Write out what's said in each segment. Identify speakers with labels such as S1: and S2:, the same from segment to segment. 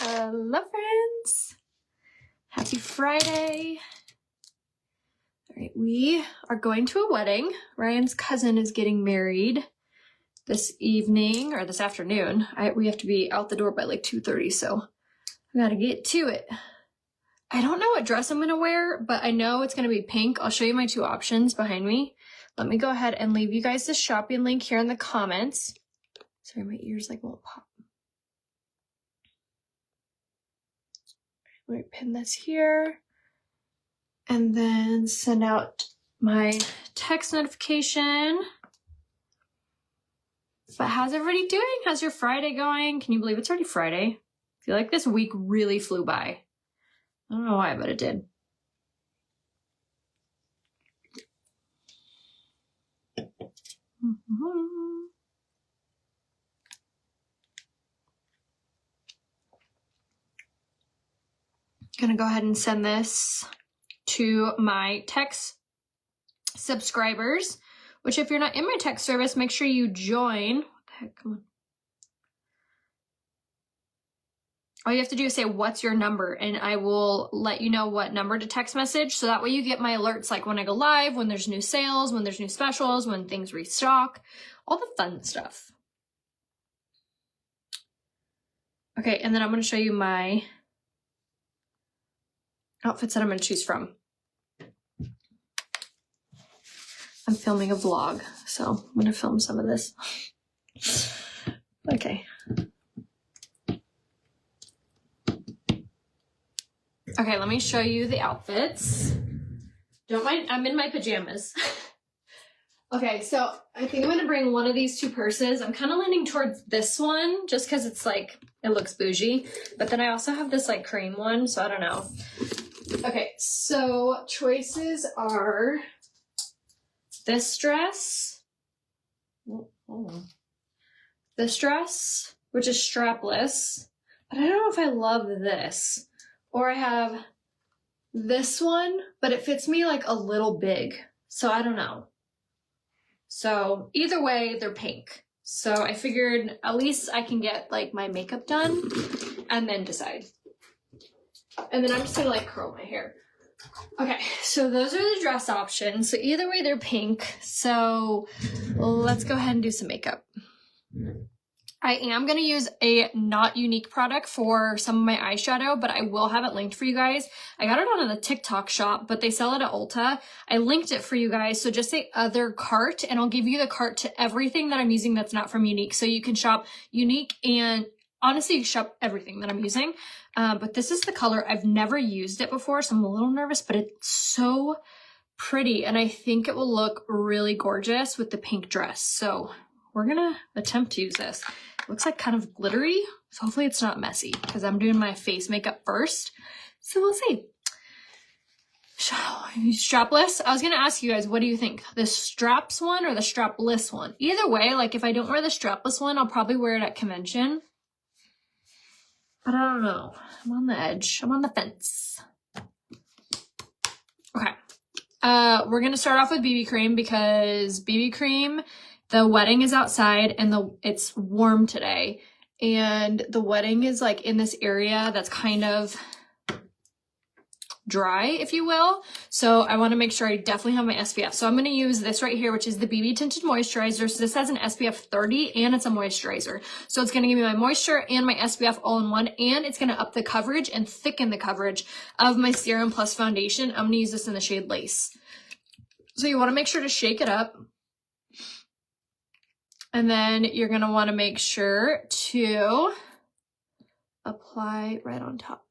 S1: Hello friends, happy Friday. All right, we are going to a wedding. Ryan's cousin is getting married this evening or this afternoon. We have to be out the door by like 2:30, so I gotta get to it. I don't know what dress I'm gonna wear, but I know it's gonna be pink. I'll show you my two options behind me. Let me go ahead and leave you guys the shopping link here in the comments. Sorry, my ears like won't pop. Let me pin this here and then send out my text notification. But how's everybody doing? How's your Friday going? Can you believe it's already Friday? I feel like this week really flew by. I don't know why, but it did. Gonna go ahead and send this to my text subscribers, which if you're not in my text service, make sure you join. What the heck, come on. All you have to do is say, what's your number? And I will let you know what number to text message. So that way you get my alerts, like when I go live, when there's new sales, when there's new specials, when things restock, all the fun stuff. Okay, and then I'm gonna show you my outfits that I'm gonna choose from. I'm filming a vlog, so I'm gonna film some of this. Okay. Okay, let me show you the outfits. Don't mind, I'm in my pajamas. Okay, so I think I'm gonna bring one of these two purses. I'm kind of leaning towards this one just because it's like, it looks bougie. But then I also have this like cream one, so I don't know. Okay, so choices are this dress, this dress, which is strapless, but I don't know if I love this. Or I have this one, but it fits me like a little big, so I don't know. So either way, they're pink. So I figured at least I can get like my makeup done and then decide. And then I'm just gonna like curl my hair. Okay, so those are the dress options. So either way, they're pink. So let's go ahead and do some makeup. I am going to use a not unique product for some of my eyeshadow, but I will have it linked for you guys. I got it on the TikTok shop, but they sell it at Ulta. I linked it for you guys. So just say other cart and I'll give you the cart to everything that I'm using that's not from Unique. So you can shop Unique and honestly you shop everything that I'm using. But this is the color. I've never used it before, so I'm a little nervous, but it's so pretty. And I think it will look really gorgeous with the pink dress. So we're gonna attempt to use this. It looks like kind of glittery, so hopefully it's not messy because I'm doing my face makeup first. So we'll see. Strapless. I was gonna ask you guys, what do you think? The straps one or the strapless one? Either way, like if I don't wear the strapless one, I'll probably wear it at convention. But I don't know. I'm on the edge. I'm on the fence. Okay. We're gonna start off with BB cream because BB cream, the wedding is outside and it's warm today. And the wedding is like in this area that's kind of dry, if you will. So I want to make sure I definitely have my SPF. So I'm going to use this right here, which is the BB Tinted Moisturizer. So this has an SPF 30 and it's a moisturizer. So it's going to give me my moisture and my SPF all in one. And it's going to up the coverage and thicken the coverage of my Serum Plus foundation. I'm going to use this in the shade Lace. So you want to make sure to shake it up. And then you're going to want to make sure to apply right on top.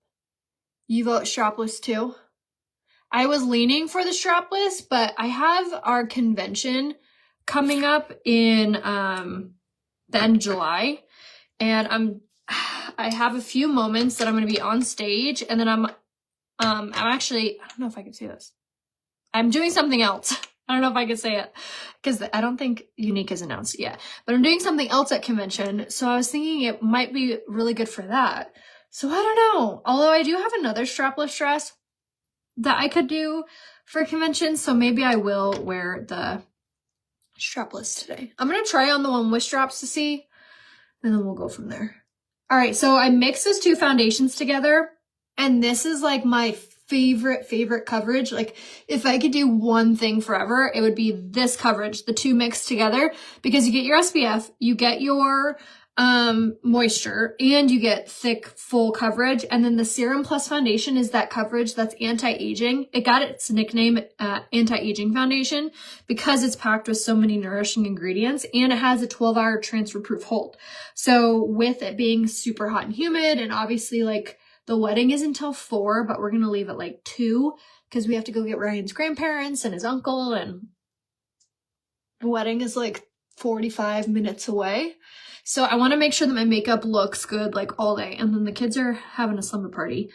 S1: You vote strapless too? I was leaning for the strapless, but I have our convention coming up in the end of July. And I have a few moments that I'm going to be on stage. And then I'm actually, I don't know if I can say this. I'm doing something else. I don't know if I can say it because I don't think Unique is announced yet, but I'm doing something else at convention. So I was thinking it might be really good for that. So I don't know. Although I do have another strapless dress that I could do for convention. So maybe I will wear the strapless today. I'm going to try on the one with straps to see, and then we'll go from there. All right, so I mixed those two foundations together, and this is like my favorite coverage. Like if I could do one thing forever, it would be this coverage, the two mixed together, because you get your SPF, you get your moisture, and you get thick, full coverage. And then the Serum Plus Foundation is that coverage that's anti-aging. It got its nickname anti-aging foundation because it's packed with so many nourishing ingredients, and it has a 12-hour transfer-proof hold. So with it being super hot and humid, and obviously like the wedding is until 4, but we're going to leave at like 2 because we have to go get Ryan's grandparents and his uncle, and the wedding is like 45 minutes away. So I want to make sure that my makeup looks good like all day. And then the kids are having a slumber party.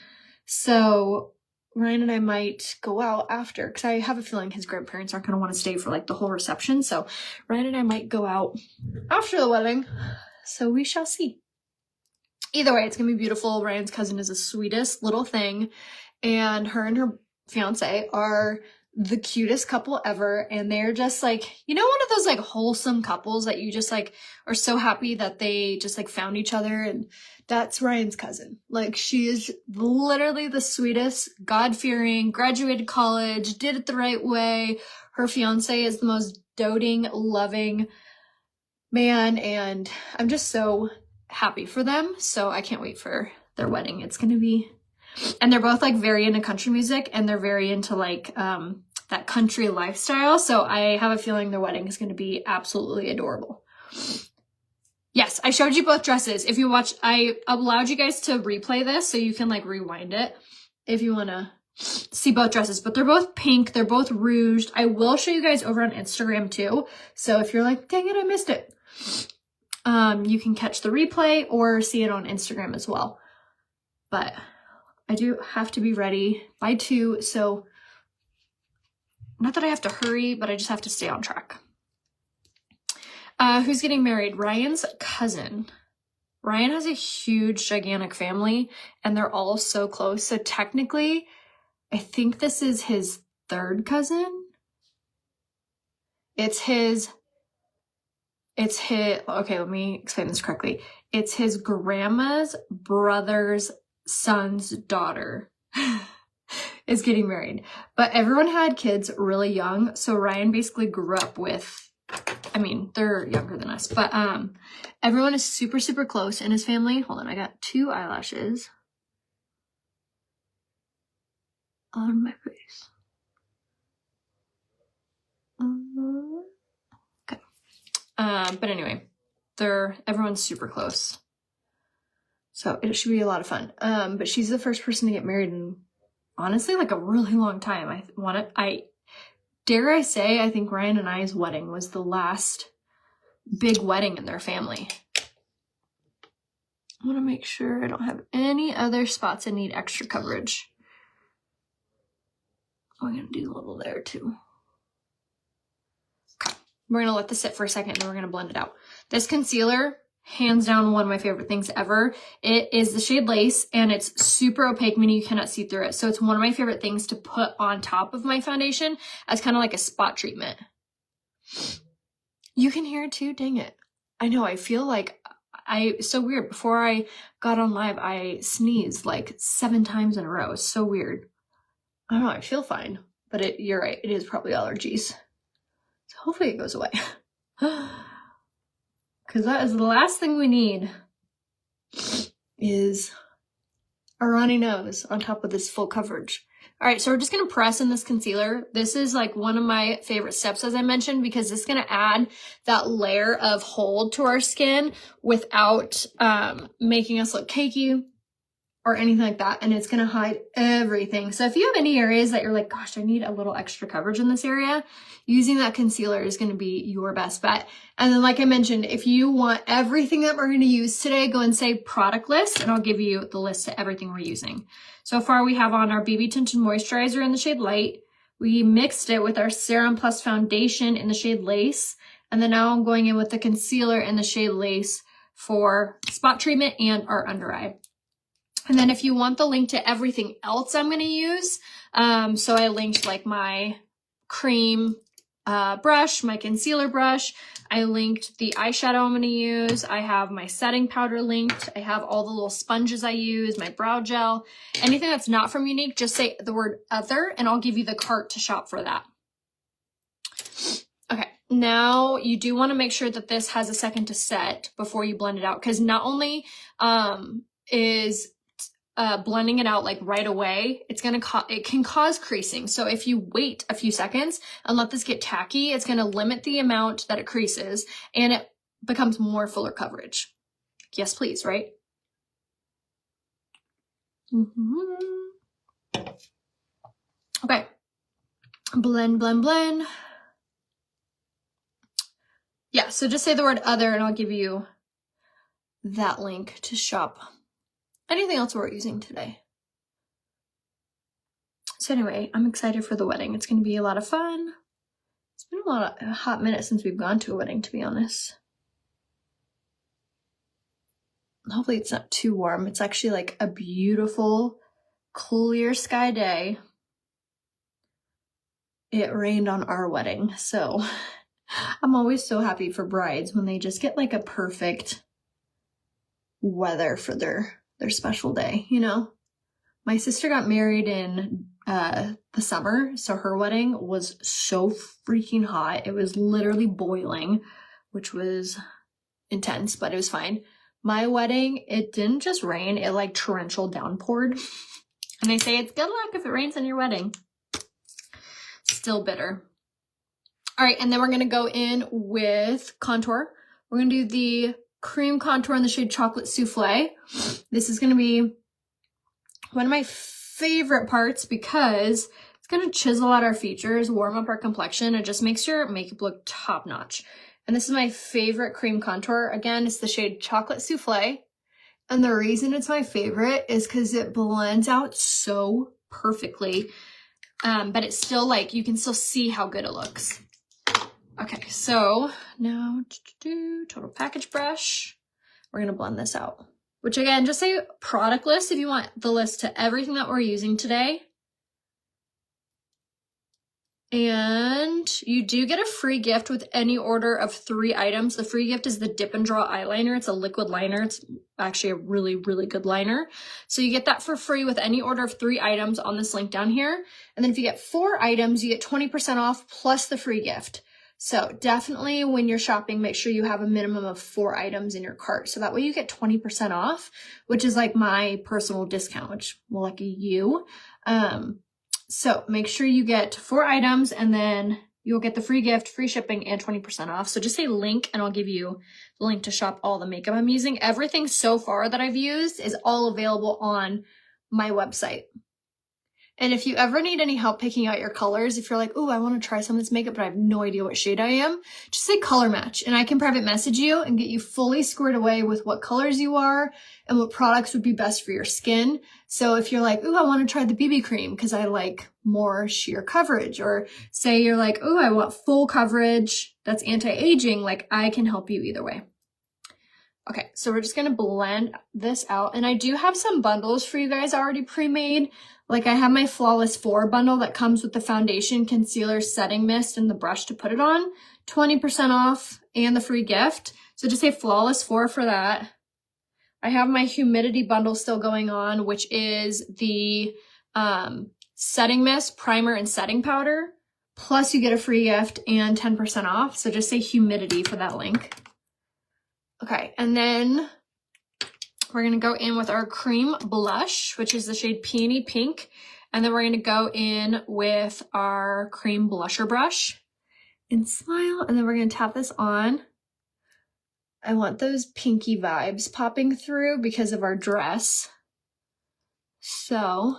S1: So Ryan and I might go out after, because I have a feeling his grandparents aren't going to want to stay for like the whole reception. So Ryan and I might go out after the wedding. So we shall see. Either way, it's going to be beautiful. Ryan's cousin is the sweetest little thing. And her fiance are the cutest couple ever, and they're just like, you know, one of those like wholesome couples that you just like are so happy that they just like found each other. And that's Ryan's cousin. Like, she is literally the sweetest, God-fearing, graduated college, did it the right way. Her fiance is the most doting, loving man, and I'm just so happy for them. So I can't wait for their wedding. It's gonna be, and they're both like very into country music, and they're very into like that country lifestyle. So I have a feeling their wedding is going to be absolutely adorable. Yes, I showed you both dresses. If you watch, I allowed you guys to replay this so you can like rewind it if you want to see both dresses. But they're both pink. They're both rouged. I will show you guys over on Instagram too. So if you're like, dang it, I missed it, you can catch the replay or see it on Instagram as well. But I do have to be ready by 2, so not that I have to hurry, but I just have to stay on track. Who's getting married? Ryan's cousin. Ryan has a huge, gigantic family, and they're all so close. So technically, I think this is his 3rd cousin. Okay, let me explain this correctly. It's his grandma's brother's son's daughter is getting married, but everyone had kids really young. So Ryan basically grew up with, I mean, they're younger than us, but everyone is super, super close in his family. Hold on, I got 2 eyelashes on my face. Okay. But anyway, everyone's super close. So it should be a lot of fun. But she's the first person to get married in honestly like a really long time. I think Ryan and I's wedding was the last big wedding in their family. I want to make sure I don't have any other spots that need extra coverage. I'm going to do a little there too. Okay. We're going to let this sit for a second and then we're going to blend it out. This concealer, hands down one of my favorite things ever. It is the shade Lace, and it's super opaque, meaning you cannot see through it. So it's one of my favorite things to put on top of my foundation as kind of like a spot treatment. You can hear it too? Dang it. I know, I feel like so weird. Before I got on live, I sneezed like 7 times in a row. It's so weird. I don't know, I feel fine. But you're right, it is probably allergies. So hopefully it goes away. Because that is the last thing we need is a runny nose on top of this full coverage. All right, so we're just going to press in this concealer. This is like one of my favorite steps, as I mentioned, because it's going to add that layer of hold to our skin without making us look cakey or anything like that. And it's going to hide everything. So if you have any areas that you're like, gosh, I need a little extra coverage in this area, using that concealer is going to be your best bet. And then, like I mentioned, if you want everything that we're going to use today, go and say product list, and I'll give you the list of everything we're using. So far, we have on our BB Tinted Moisturizer in the shade Light. We mixed it with our Serum Plus Foundation in the shade Lace. And then now I'm going in with the concealer in the shade Lace for spot treatment and our under eye. And then if you want the link to everything else I'm going to use, so I linked like my cream brush, my concealer brush. I linked the eyeshadow I'm going to use. I have my setting powder linked. I have all the little sponges I use, my brow gel. Anything that's not from Younique, just say the word other and I'll give you the cart to shop for that. Okay, now you do want to make sure that this has a second to set before you blend it out, because not only is blending it out like right away, it can cause creasing. So if you wait a few seconds and let this get tacky, it's going to limit the amount that it creases and it becomes more fuller coverage. Yes, please, right? Okay. Blend, blend, blend. Yeah, so just say the word other and I'll give you that link to shop anything else we're using today. So anyway, I'm excited for the wedding. It's going to be a lot of fun. It's been a hot minute since we've gone to a wedding, to be honest. Hopefully it's not too warm. It's actually like a beautiful, clear sky day. It rained on our wedding, so I'm always so happy for brides when they just get like a perfect weather for their special day, you know? My sister got married in the summer, so her wedding was so freaking hot. It was literally boiling, which was intense, but it was fine. My wedding, it didn't just rain, it like torrential downpoured. And they say it's good luck if it rains on your wedding. Still bitter. All right, and then we're gonna go in with contour. We're gonna do the cream contour in the shade Chocolate Souffle. This is gonna be one of my favorite parts because it's gonna chisel out our features, warm up our complexion, and just makes your makeup look top notch. And this is my favorite cream contour. Again, it's the shade Chocolate Souffle. And the reason it's my favorite is because it blends out so perfectly. But it's still like, you can still see how good it looks. Okay, so now total package brush. We're gonna blend this out. Which again, just say product list if you want the list to everything that we're using today. And you do get a free gift with any order of 3 items. The free gift is the Dip and Draw eyeliner. It's a liquid liner. It's actually a really, really good liner. So you get that for free with any order of 3 items on this link down here. And then if you get 4 items, you get 20% off plus the free gift. So definitely when you're shopping, make sure you have a minimum of 4 items in your cart. So that way you get 20% off, which is like my personal discount, which lucky you. So make sure you get 4 items and then you'll get the free gift, free shipping, and 20% off. So just say link and I'll give you the link to shop all the makeup I'm using. Everything so far that I've used is all available on my website. And if you ever need any help picking out your colors, if you're like, oh, I want to try some of this makeup, but I have no idea what shade I am, just say color match and I can private message you and get you fully squared away with what colors you are and what products would be best for your skin. So if you're like, oh, I want to try the BB cream because I like more sheer coverage, or say you're like, oh, I want full coverage that's anti-aging, like I can help you either way. Okay, so we're just going to blend this out. And I do have some bundles for you guys already pre-made. Like I have my Flawless 4 bundle that comes with the foundation, concealer, setting mist, and the brush to put it on. 20% off and the free gift. So just say Flawless 4 for that. I have my humidity bundle still going on, which is the setting mist, primer, and setting powder. Plus you get a free gift and 10% off. So just say humidity for that link. Okay, and then we're going to go in with our cream blush, which is the shade Peony Pink. And then we're going to go in with our cream blusher brush and smile. And then we're going to tap this on. I want those pinky vibes popping through because of our dress. So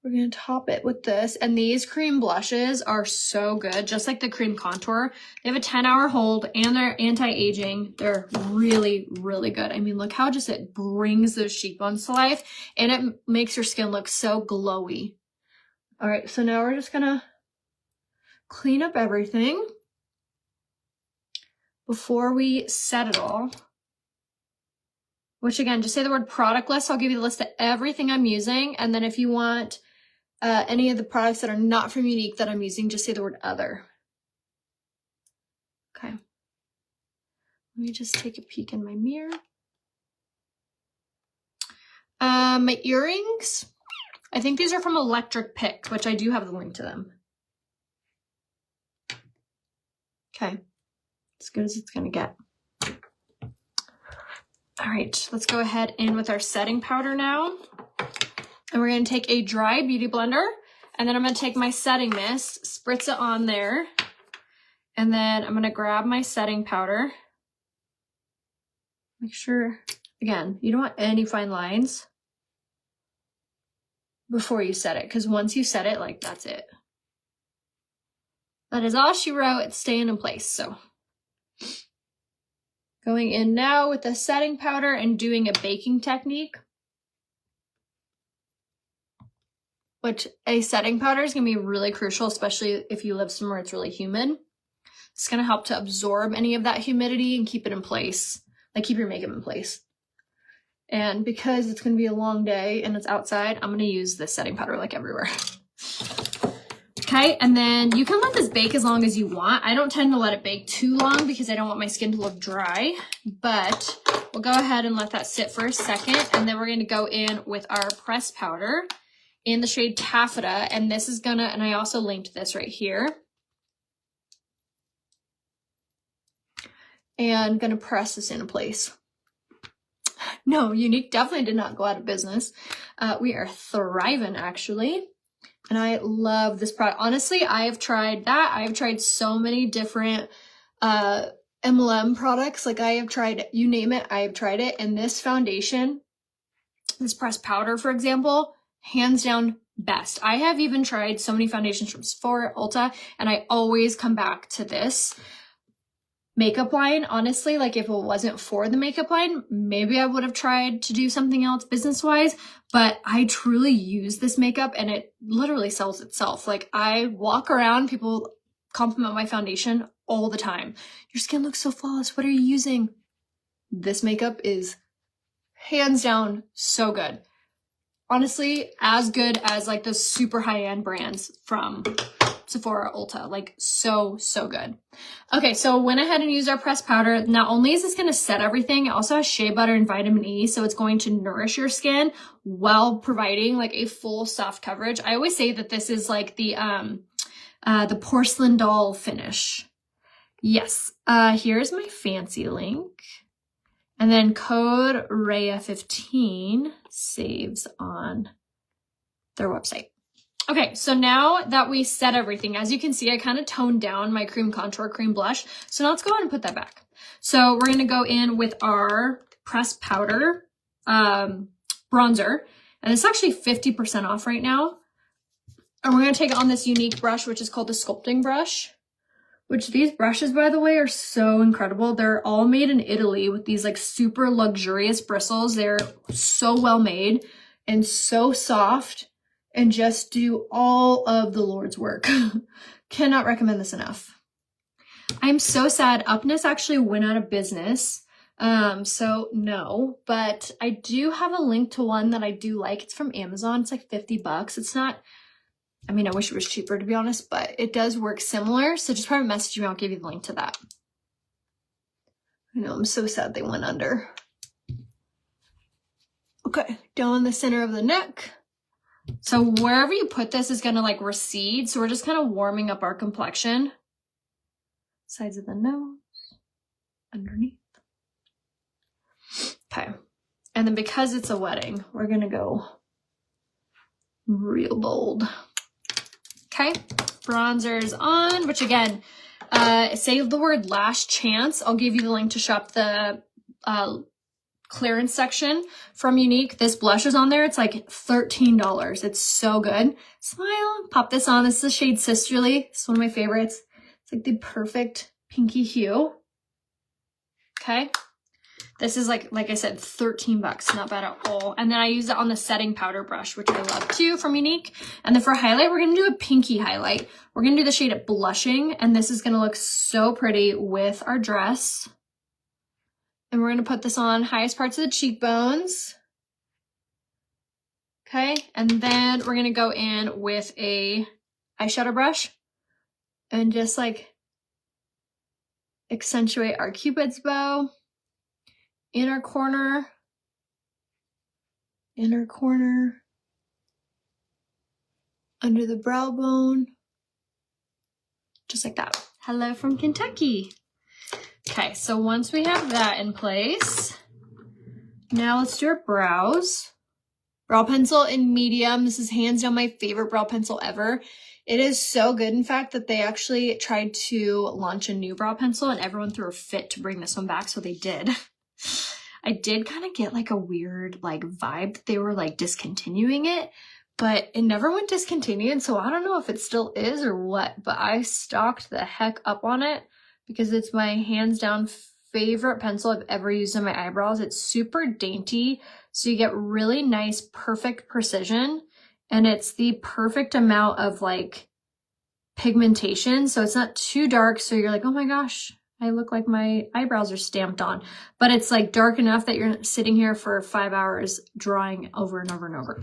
S1: we're going to top it with this. And these cream blushes are so good, just like the cream contour. They have a 10-hour hold and they're anti-aging. They're really, really good. I mean, look how just it brings those cheekbones to life and it makes your skin look so glowy. All right, so now we're just going to clean up everything before we set it all. Which again, just say the word product list. I'll give you the list of everything I'm using. And then if you want any of the products that are not from Younique that I'm using, just say the word other. Let me just take a peek in my mirror. My earrings, I think these are from Electric Pick, which I do have the link to them. Okay, as good as it's gonna get. All right, let's go ahead in with our setting powder now. And we're gonna take a dry beauty blender, and then I'm gonna take my setting mist, spritz it on there, and then I'm gonna grab my setting powder. Make sure, again, you don't want any fine lines before you set it, because once you set it, like, that's it. That is all she wrote. It's staying in place, so. Going in now with the setting powder and doing a baking technique, which a setting powder is going to be really crucial, especially if you live somewhere it's really humid. It's going to help to absorb any of that humidity and keep it in place, like keep your makeup in place. And because it's going to be a long day and it's outside, I'm going to use this setting powder like everywhere. Okay, and then you can let this bake as long as you want. I don't tend to let it bake too long because I don't want my skin to look dry, but we'll go ahead and let that sit for a second, and then we're going to go in with our pressed powder in the shade Taffeta, and this is gonna, and I also linked this right here, and gonna press this into place. No, Unique definitely did not go out of business. We are thriving, actually. And I love this product. Honestly, I have tried that. I've tried so many different MLM products. Like, I have tried, you name it, I have tried it. And this foundation, this pressed powder, for example, hands down best. I have even tried so many foundations from Sephora, Ulta, and I always come back to this makeup line. Honestly, like, if it wasn't for the makeup line, maybe I would have tried to do something else business-wise, but I truly use this makeup and it literally sells itself. Like, I walk around, people compliment my foundation all the time. Your skin looks so flawless. What are you using? This makeup is hands down so good. Honestly, as good as like those super high-end brands from Sephora, Ulta, like so good. Okay, so went ahead and used our pressed powder. Not only is this going to set everything, it also has shea butter and vitamin E, so it's going to nourish your skin while providing like a full soft coverage. I always say that this is like the porcelain doll finish. Yes, here's my fancy link. And then code Raya15 saves on their website. Okay, so now that we set everything, as you can see, I kind of toned down my cream contour cream blush. So now let's go ahead and put that back. So we're going to go in with our pressed powder bronzer. And it's actually 50% off right now. And we're going to take it on this Unique brush, which is called the sculpting brush. Which these brushes, by the way, are so incredible. They're all made in Italy with these like super luxurious bristles. They're so well made and so soft and just do all of the Lord's work. Cannot recommend this enough. I'm so sad. Upness actually went out of business. So no, but I do have a link to one that I do like. It's from Amazon. It's like $50. It's not, I mean, I wish it was cheaper, to be honest, but it does work similar. So just probably message me. I'll give you the link to that. I know, I'm so sad they went under. Okay, down the center of the neck. So wherever you put this is going to like recede. So we're just kind of warming up our complexion. Sides of the nose, underneath. Okay. And then because it's a wedding, we're going to go real bold. Okay, bronzer's on, which again, save the word last chance. I'll give you the link to shop the clearance section from Unique. This blush is on there. It's like $13. It's so good. Smile, pop this on. This is the shade Sisterly. It's one of my favorites. It's like the perfect pinky hue. Okay. This is like I said, $13, not bad at all. And then I use it on the setting powder brush, which I love too from Unique. And then for highlight, we're gonna do a pinky highlight. We're gonna do the shade of Blushing, and this is gonna look so pretty with our dress. And we're gonna put this on highest parts of the cheekbones. Okay, and then we're gonna go in with a eyeshadow brush and just like accentuate our Cupid's bow. Inner corner. Inner corner. Under the brow bone. Just like that. Hello from Kentucky. Okay, so once we have that in place, now let's do our brows. Brow pencil in medium. This is hands down my favorite brow pencil ever. It is so good, in fact, that they actually tried to launch a new brow pencil and everyone threw a fit to bring this one back, so they did. I did kind of get like a weird like vibe that they were like discontinuing it, but it never went discontinued, so I don't know if it still is or what, but I stocked the heck up on it because it's my hands down favorite pencil I've ever used on my eyebrows. It's super dainty, so you get really nice, perfect precision. And it's the perfect amount of like pigmentation. So it's not too dark. So you're like, oh my gosh, I look like my eyebrows are stamped on. But it's like dark enough that you're sitting here for 5 hours drawing over and over and over.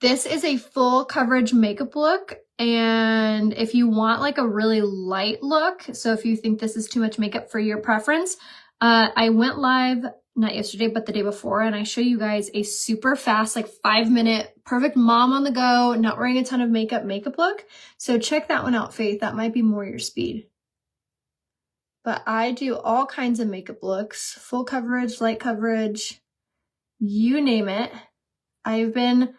S1: This is a full coverage makeup look. And if you want like a really light look, so if you think this is too much makeup for your preference, I went live not yesterday, but the day before, and I show you guys a super fast, like 5-minute, perfect mom on the go, not wearing a ton of makeup look. So check that one out, Faith. That might be more your speed. But I do all kinds of makeup looks, full coverage, light coverage, you name it. I've been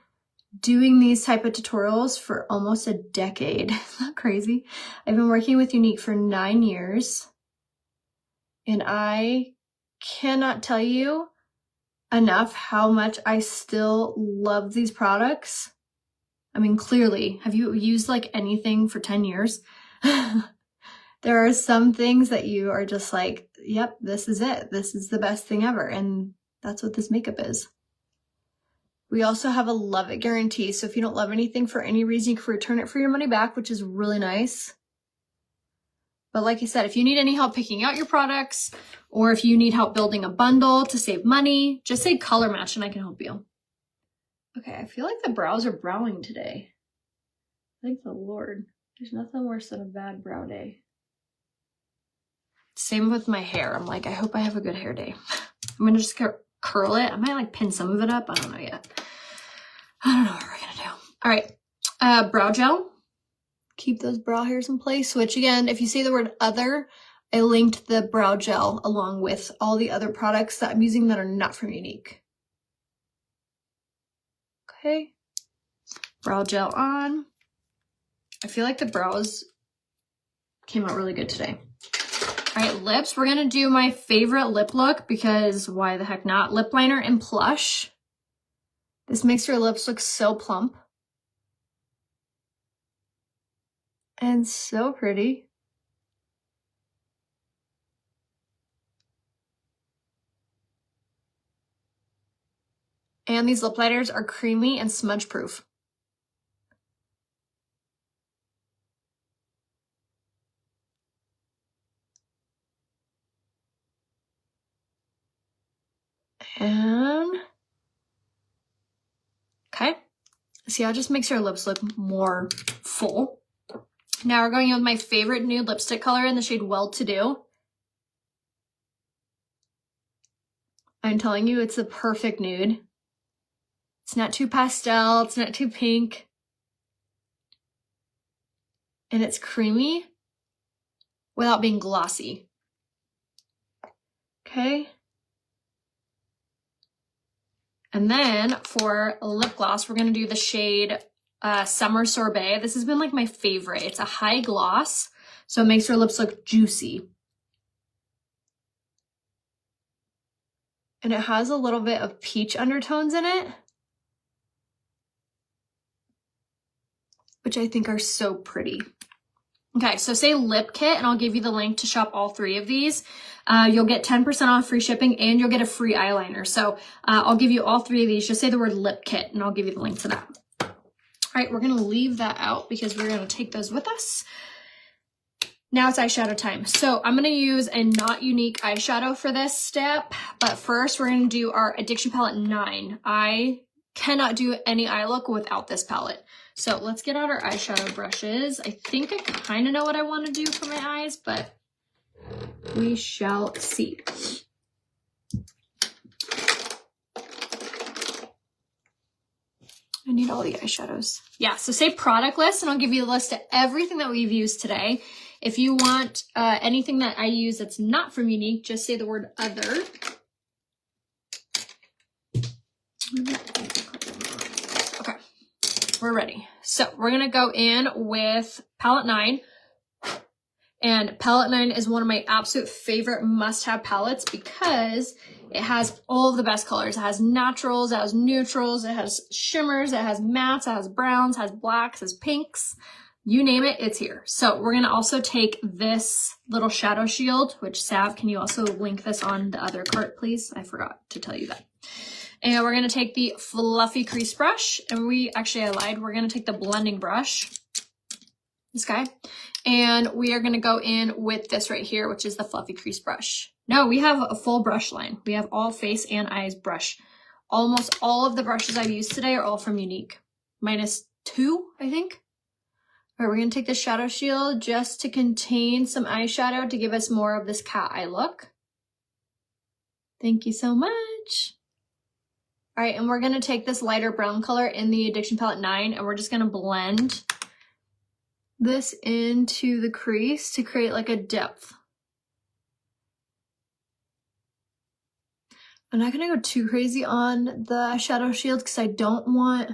S1: doing these type of tutorials for almost a decade. Isn't that crazy? I've been working with Younique for 9 years, and I cannot tell you enough how much I still love these products. I mean, clearly, have you used like anything for 10 years? There are some things that you are just like, yep, this is it. This is the best thing ever. And that's what this makeup is. We also have a love it guarantee. So if you don't love anything for any reason, you can return it for your money back, which is really nice. But like I said, if you need any help picking out your products, or if you need help building a bundle to save money, just say color match and I can help you. Okay, I feel like the brows are browing today. Thank the Lord. There's nothing worse than a bad brow day. Same with my hair. I'm like, I hope I have a good hair day. I'm gonna just curl it. I might like pin some of it up. I don't know yet. I don't know what we're gonna do. All right, brow gel. Keep those brow hairs in place, which again, if you say the word other, I linked the brow gel along with all the other products that I'm using that are not from Younique. Okay, brow gel on. I feel like the brows came out really good today. All right, lips. We're gonna do my favorite lip look because why the heck not? Lip liner and blush. This makes your lips look so plump. And so pretty. And these lip liners are creamy and smudge proof. And okay, see how it just makes your lips look more full. Now we're going in with my favorite nude lipstick color in the shade Well To Do. I'm telling you, it's the perfect nude. It's not too pastel, it's not too pink. And it's creamy without being glossy. Okay. And then for lip gloss, we're gonna do the shade Summer Sorbet. This has been like my favorite. It's a high gloss, so it makes your lips look juicy. And it has a little bit of peach undertones in it, which I think are so pretty. Okay, so say lip kit, and I'll give you the link to shop all 3 of these. You'll get 10% off free shipping, and you'll get a free eyeliner. So I'll give you all 3 of these. Just say the word lip kit, and I'll give you the link to that. All right, we're gonna leave that out because we're gonna take those with us. Now it's eyeshadow time. So I'm gonna use a not Younique eyeshadow for this step, but first we're gonna do our Addiction Palette 9. I cannot do any eye look without this palette. So let's get out our eyeshadow brushes. I think I kind of know what I want to do for my eyes, but We shall see. I need all the eyeshadows. Yeah, so say product list, and I'll give you a list of everything that we've used today. If you want anything that I use that's not from Unique, just say the word other. Okay, we're ready. So we're gonna go in with palette 9. And palette 9 is one of my absolute favorite must-have palettes because it has all of the best colors. It has naturals, it has neutrals, it has shimmers, it has mattes, it has browns, it has blacks, it has pinks. You name it, it's here. So we're gonna also take this little shadow shield, which Sav, can you also link this on the other cart, please? I forgot to tell you that. And we're gonna take the fluffy crease brush, and I lied, we're gonna take the blending brush, this guy. And we are going to go in with this right here, which is the fluffy crease brush. No, we have a full brush line. We have all face and eyes brush. Almost all of the brushes I've used today are all from Unique. -2, I think. All right, we're going to take the shadow shield just to contain some eyeshadow to give us more of this cat eye look. Thank you so much. All right, and we're going to take this lighter brown color in the Addiction Palette 9, and we're just going to blend this into the crease to create like a depth. I'm not gonna go too crazy on the shadow shield because I don't want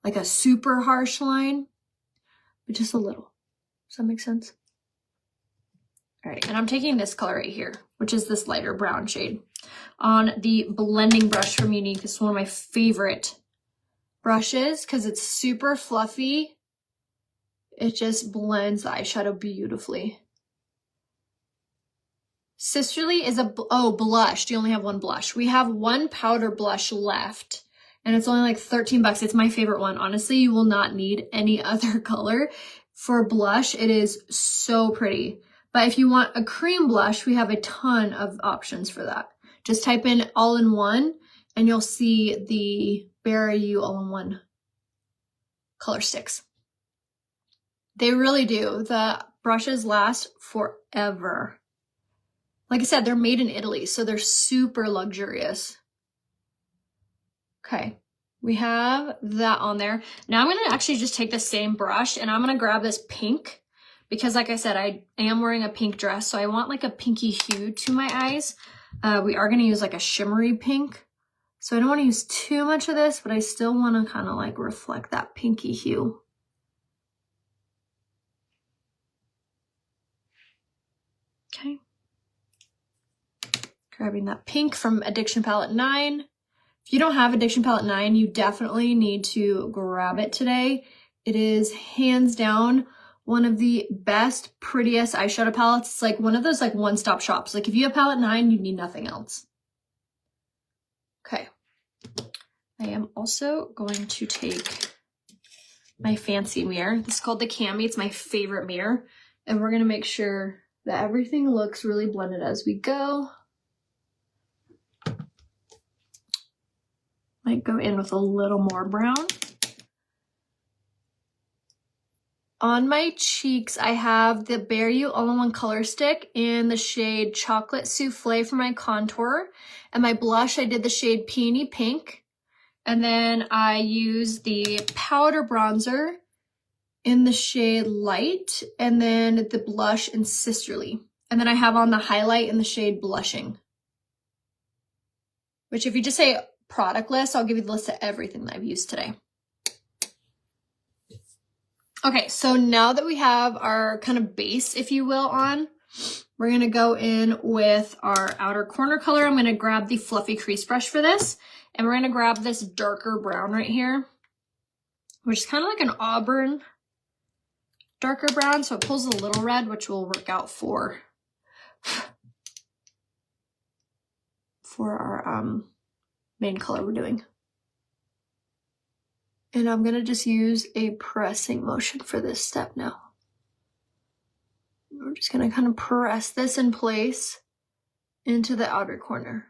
S1: like a super harsh line, but just a little. Does that make sense? All right, and I'm taking this color right here, which is this lighter brown shade, on the blending brush from Unique. This is one of my favorite brushes because it's super fluffy. It just blends the eyeshadow beautifully. Sisterly is blush. Do you only have one blush? We have one powder blush left, and it's only like 13 bucks. It's my favorite one. Honestly, you will not need any other color for blush. It is so pretty. But if you want a cream blush, we have a ton of options for that. Just type in all-in-one, and you'll see the Bare You all-in-one color sticks. They really do. The brushes last forever. Like I said, they're made in Italy, so they're super luxurious. Okay, we have that on there. Now I'm gonna actually just take the same brush and I'm gonna grab this pink because like I said, I am wearing a pink dress, so I want like a pinky hue to my eyes. We are gonna use like a shimmery pink. So I don't wanna use too much of this, but I still wanna kind of like reflect that pinky hue. Okay. Grabbing that pink from Addiction Palette 9. If you don't have Addiction Palette 9, you definitely need to grab it today. It is hands down one of the best, prettiest eyeshadow palettes. It's like one of those like one-stop shops. Like if you have Palette 9, you need nothing else. Okay. I am also going to take my fancy mirror. This is called the Cami. It's my favorite mirror. And we're going to make sure that everything looks really blended as we go. Might go in with a little more brown. On my cheeks, I have the Bare You All-in-One Color Stick in the shade Chocolate Souffle for my contour. And my blush, I did the shade Peony Pink. And then I use the powder bronzer in the shade Light, and then the blush in Sisterly. And then I have on the highlight in the shade Blushing. Which if you just say product list, I'll give you the list of everything that I've used today. Okay, so now that we have our kind of base, if you will, on, we're going to go in with our outer corner color. I'm going to grab the fluffy crease brush for this, and we're going to grab this darker brown right here, which is kind of like an auburn darker brown, so it pulls a little red, which will work out for our main color we're doing. And I'm going to just use a pressing motion for this step now. We're just going to kind of press this in place into the outer corner.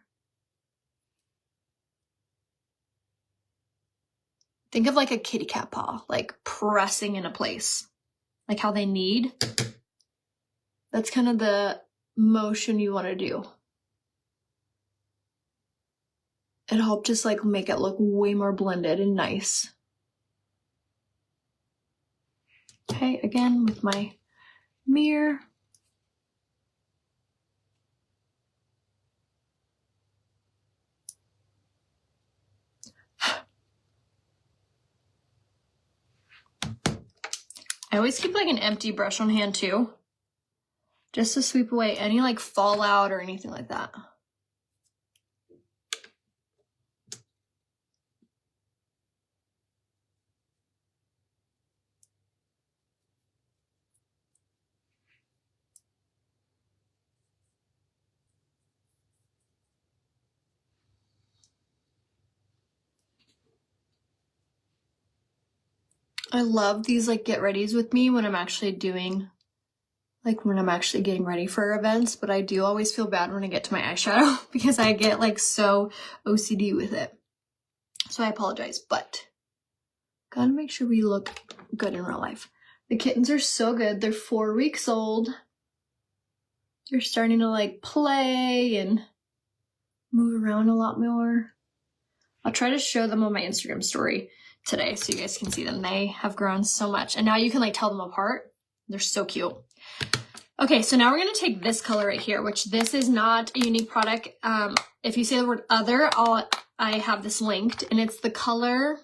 S1: Think of like a kitty cat paw, like pressing into place, like how they knead. That's kind of the motion you want to do. It'll help just like make it look way more blended and nice. Okay, again with my mirror. I always keep like an empty brush on hand too, just to sweep away any like fallout or anything like that. I love these like get readies with me when I'm actually doing, like when I'm actually getting ready for events, but I do always feel bad when I get to my eyeshadow because I get like so OCD with it. So I apologize, but gotta make sure we look good in real life. The kittens are so good. They're 4 weeks old. They're starting to like play and move around a lot more. I'll try to show them on my Instagram story today so you guys can see them. They have grown so much, and now you can like tell them apart. They're so cute. Okay, so now we're gonna take this color right here, which this is not a unique product. If you say the word other, I have this linked, and it's the color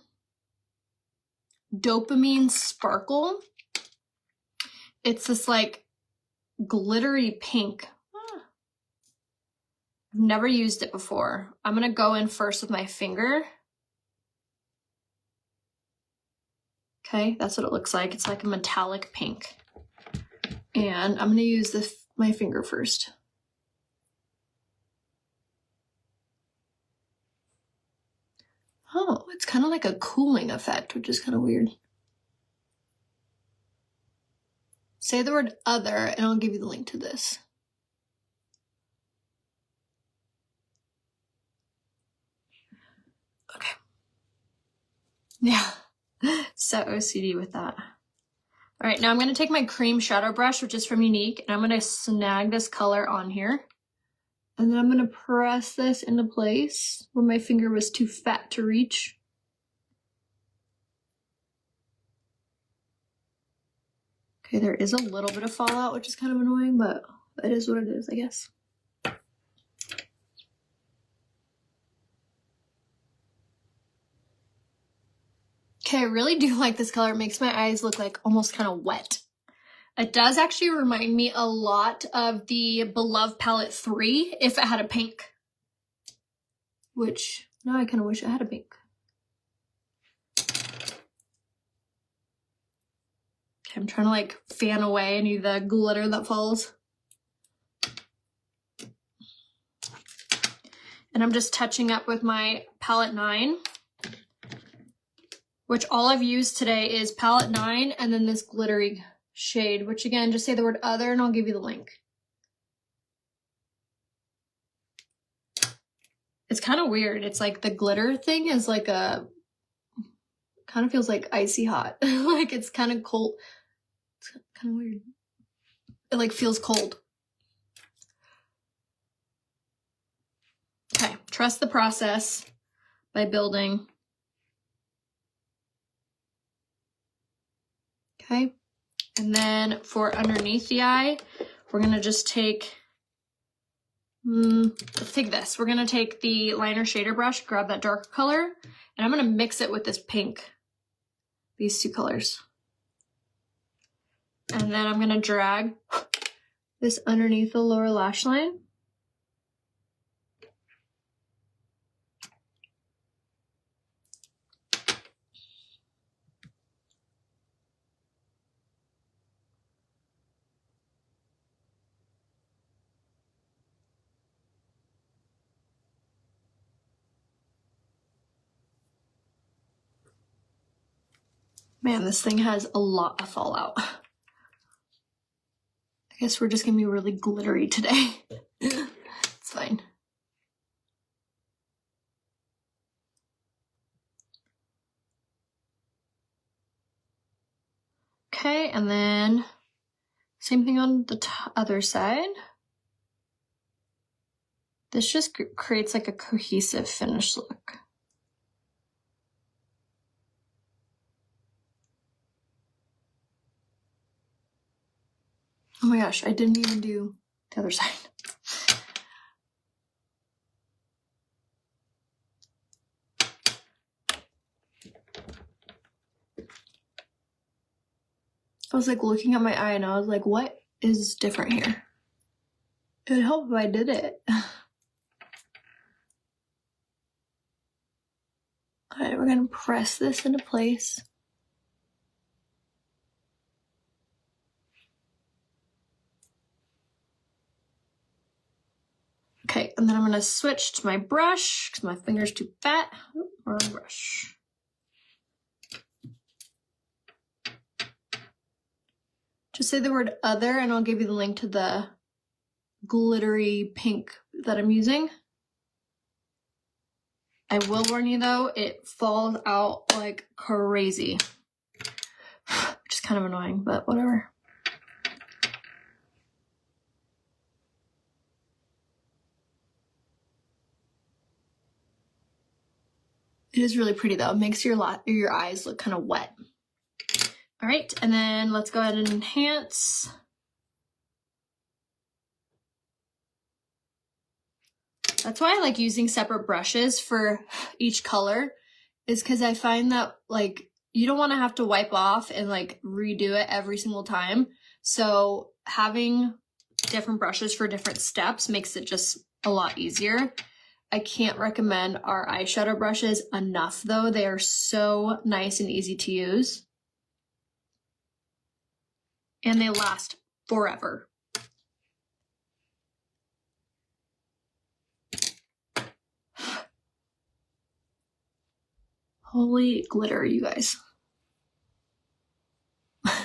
S1: Dopamine Sparkle. It's this like glittery pink. I've never used it before. I'm gonna go in first with my finger. Okay, that's what it looks like. It's like a metallic pink. And I'm gonna use my finger first. Oh, it's kind of like a cooling effect, which is kind of weird. Say the word other, and I'll give you the link to this. Okay. Yeah, so OCD with that. All right, now I'm going to take my cream shadow brush, which is from Unique, and I'm going to snag this color on here. And then I'm going to press this into place where my finger was too fat to reach. Okay, there is a little bit of fallout, which is kind of annoying, but it is what it is, I guess. Okay, I really do like this color. It makes my eyes look like almost kind of wet. It does actually remind me a lot of the Beloved Palette 3 if it had a pink. Which, now I kind of wish it had a pink. Okay, I'm trying to like fan away any of the glitter that falls. And I'm just touching up with my palette 9. Which all I've used today is palette 9 and then this glittery shade, which again, just say the word other and I'll give you the link. It's kind of weird. It's like the glitter thing is like kind of feels like icy hot. Like it's kind of cold. It's kind of weird. It like feels cold. Okay, trust the process by building. Okay, and then for underneath the eye, we're gonna just take, let's take this. We're gonna take the liner shader brush, grab that darker color, and I'm gonna mix it with this pink, these two colors. And then I'm gonna drag this underneath the lower lash line. Man, this thing has a lot of fallout. I guess we're just gonna be really glittery today. It's fine. Okay, and then same thing on the other side. This just creates like a cohesive finished look. Oh my gosh, I didn't even do the other side. I was like looking at my eye and I was like, what is different here? It would help if I did it. Alright, we're gonna press this into place. Okay, and then I'm gonna switch to my brush because my finger's too fat. Or a brush. Just say the word other and I'll give you the link to the glittery pink that I'm using. I will warn you though, it falls out like crazy. Which is kind of annoying, but whatever. It is really pretty though. It makes your eyes look kind of wet. All right, and then let's go ahead and enhance. That's why I like using separate brushes for each color, is because I find that like you don't want to have to wipe off and like redo it every single time. So having different brushes for different steps makes it just a lot easier. I can't recommend our eyeshadow brushes enough though. They are so nice and easy to use. And they last forever. Holy glitter, you guys.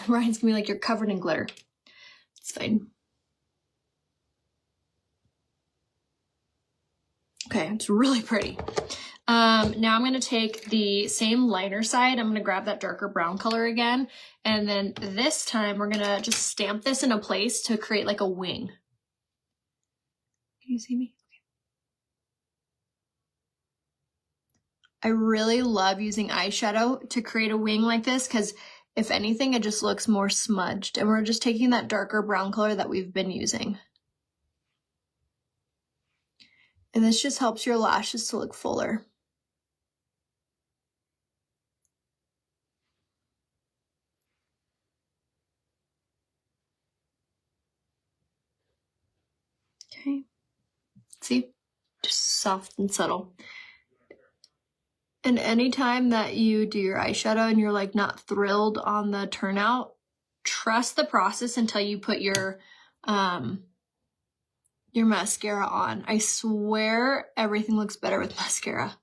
S1: Ryan's gonna be like, you're covered in glitter. It's fine. Okay, it's really pretty. Now I'm gonna take the same liner side. I'm gonna grab that darker brown color again. And then this time we're gonna just stamp this into place to create like a wing. Can you see me? I really love using eyeshadow to create a wing like this because if anything, it just looks more smudged. And we're just taking that darker brown color that we've been using. And this just helps your lashes to look fuller. Okay, see, just soft and subtle. And anytime that you do your eyeshadow and you're like not thrilled on the turnout, trust the process until you put your mascara on. I swear everything looks better with mascara.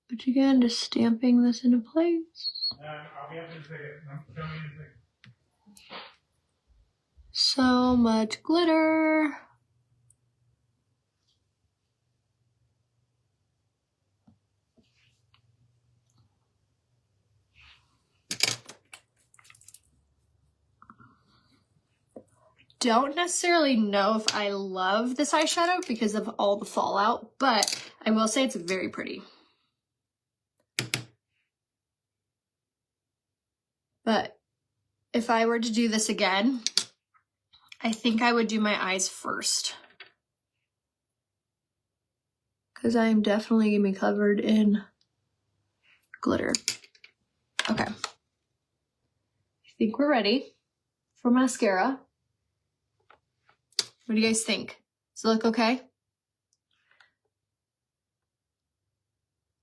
S1: But again, just stamping this into place.
S2: I'll be up in a second.
S1: So much glitter. Don't necessarily know if I love this eyeshadow because of all the fallout, but I will say it's very pretty. But if I were to do this again, I think I would do my eyes first. Because I am definitely going to be covered in glitter. Okay. I think we're ready for mascara. What do you guys think? Does it look okay?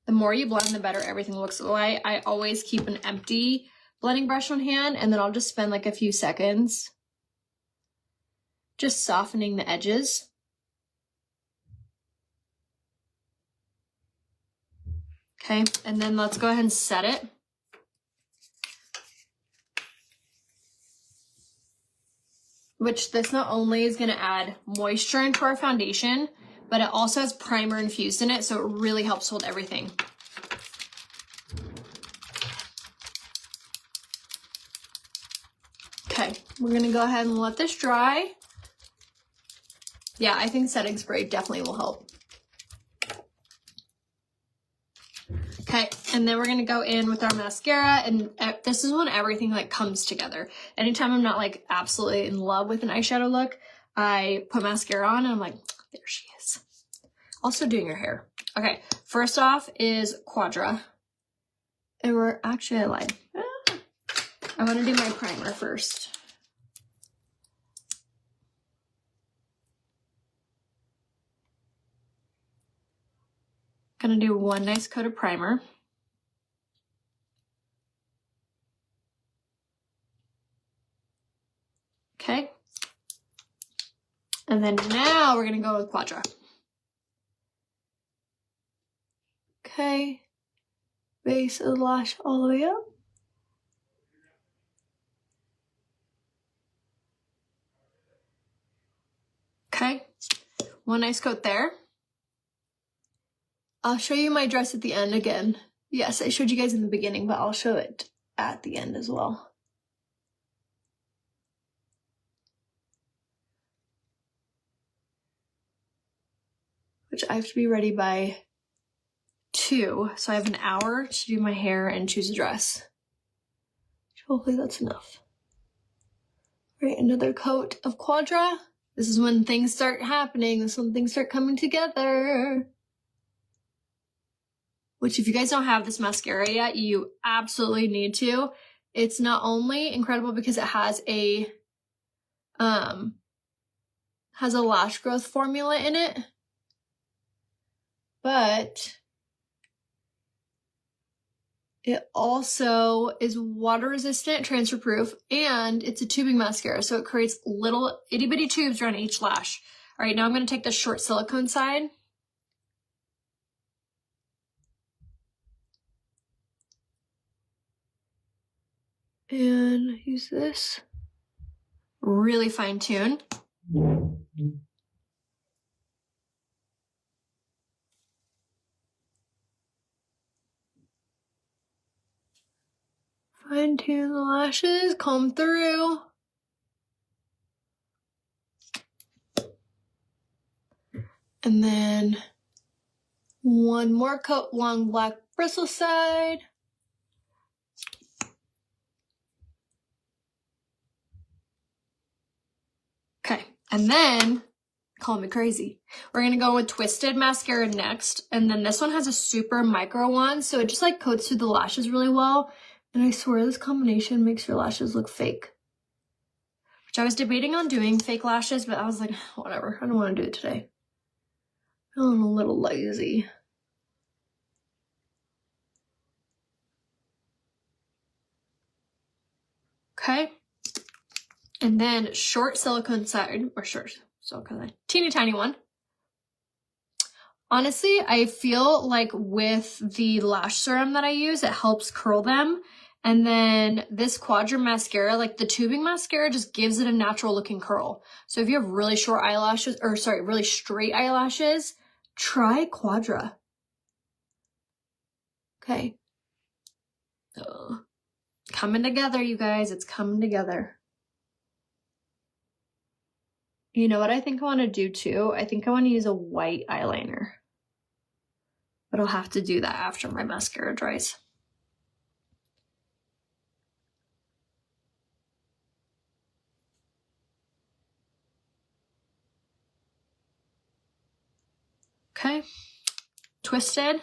S1: The more you blend, the better everything looks. So I always keep an empty blending brush on hand, and then I'll just spend like a few seconds just softening the edges. Okay, and then let's go ahead and set it. Which this not only is going to add moisture into our foundation, but it also has primer infused in it, so it really helps hold everything. Okay, we're going to go ahead and let this dry. Yeah, I think setting spray definitely will help. Okay, and then we're gonna go in with our mascara, and this is when everything like comes together. Anytime I'm not like absolutely in love with an eyeshadow look, I put mascara on and I'm like, there she is. Also doing your hair. Okay, first off is Quadra. And we're actually, I lied. I wanna do my primer first. Gonna do one nice coat of primer. Okay. And then now we're gonna go with Quadra. Okay. Base of the lash all the way up. Okay. One nice coat there. I'll show you my dress at the end again. Yes, I showed you guys in the beginning, but I'll show it at the end as well. Which I have to be ready by 2, so I have an hour to do my hair and choose a dress. Hopefully that's enough. All right, another coat of Quadra. This is when things start happening. This is when things start coming together. Which if you guys don't have this mascara yet, you absolutely need to. It's not only incredible because it has a lash growth formula in it, but it also is water resistant, transfer proof, and it's a tubing mascara. So it creates little itty bitty tubes around each lash. All right, now I'm gonna take the short silicone side. And use this. Really fine tune. Fine tune the lashes, comb through. And then one more coat along black bristle side. Okay, and then, call me crazy, we're gonna go with Twisted mascara next, and then this one has a super micro one, so it just like coats through the lashes really well, and I swear this combination makes your lashes look fake. Which I was debating on doing fake lashes, but I was like, whatever, I don't want to do it today. I'm a little lazy. Okay. And then short silicone side, or short silicone side, teeny tiny one. Honestly, I feel like with the lash serum that I use, it helps curl them. And then this Quadra mascara, like the tubing mascara, just gives it a natural looking curl. So if you have really short eyelashes, or sorry, really straight eyelashes, try Quadra. Okay. Coming together, you guys, it's coming together. You know what I think I want to do too? I think I want to use a white eyeliner. But I'll have to do that after my mascara dries. Okay. Twisted.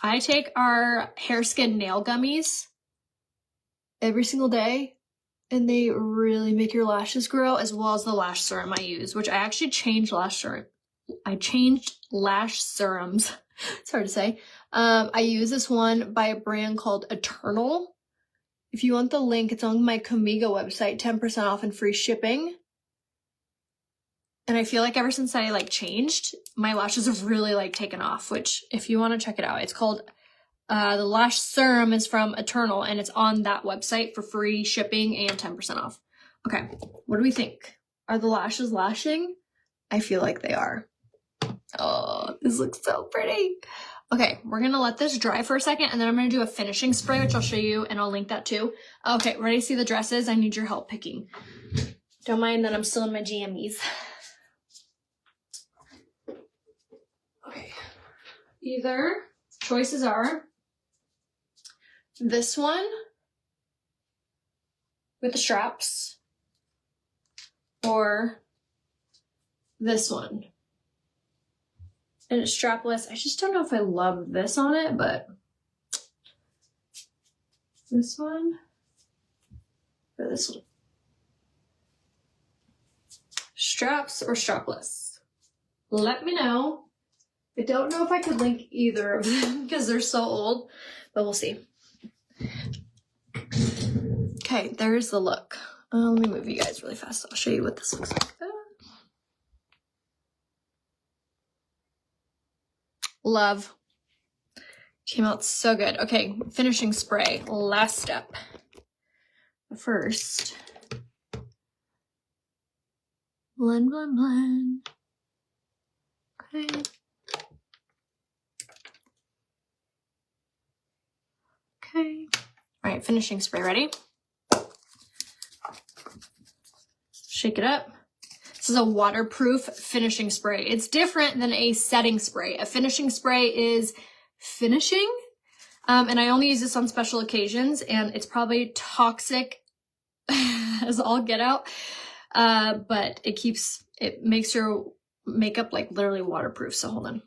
S1: I take our Hair Skin nail gummies every single day, and they really make your lashes grow, as well as the lash serum I use, which I actually changed lash serum. I changed lash serums. It's hard to say. I use this one by a brand called Eternal. If you want the link, it's on my Comigo website, 10% off and free shipping. And I feel like ever since I like changed, my lashes have really like taken off, which if you want to check it out, it's called, the lash serum is from Eternal, and it's on that website for free shipping and 10% off. Okay, what do we think? Are the lashes lashing? I feel like they are. Oh, this looks so pretty. Okay, we're gonna let this dry for a second, and then I'm gonna do a finishing spray, which I'll show you, and I'll link that too. Okay, ready to see the dresses? I need your help picking. Don't mind that I'm still in my jammies. Okay. Either choices are this one with the straps or this one. And it's strapless. I just don't know if I love this on it, but this one or this one. Straps or strapless? Let me know. I don't know if I could link either of them because they're so old, but we'll see. Okay, there's the look. Let me move you guys really fast. I'll show you what this looks like. Love. Came out so good. Okay, finishing spray. Last step. First, blend, blend, blend. Okay. Okay. All right, finishing spray. Ready? Shake it up. This is a waterproof finishing spray. It's different than a setting spray. A finishing spray is finishing, and I only use this on special occasions, and it's probably toxic as all get out, but it makes your makeup like literally waterproof. So hold on.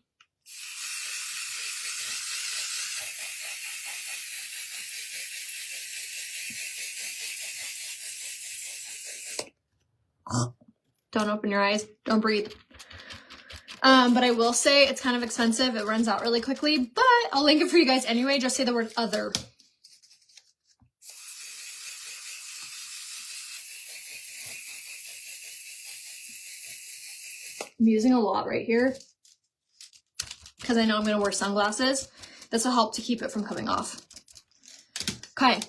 S1: Don't open your eyes. Don't breathe. But I will say it's kind of expensive. It runs out really quickly, but I'll link it for you guys anyway. Just say the word other. I'm using a lot right here because I know I'm going to wear sunglasses. This will help to keep it from coming off. Okay,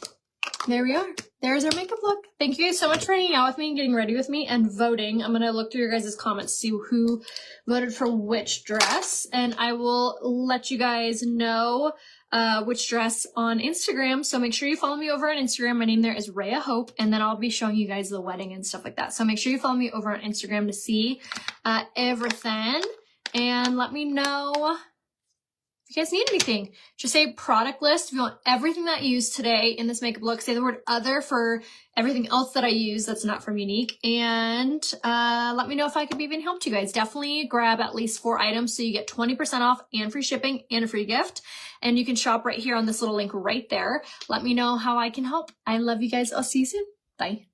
S1: there we are. There's our makeup look. Thank you guys so much for hanging out with me and getting ready with me and voting. I'm going to look through your guys' comments, see who voted for which dress, and I will let you guys know which dress on Instagram. So make sure you follow me over on Instagram. My name there is RayaHope, and then I'll be showing you guys the wedding and stuff like that. So make sure you follow me over on Instagram to see everything, and let me know if you guys need anything. Just say product list if you want everything that I used today in this makeup look. Say the word other for everything else that I use that's not from Unique. And let me know if I could even help you guys. Definitely grab at least 4 items so you get 20% off and free shipping and a free gift. And you can shop right here on this little link right there. Let me know how I can help. I love you guys. I'll see you soon. Bye.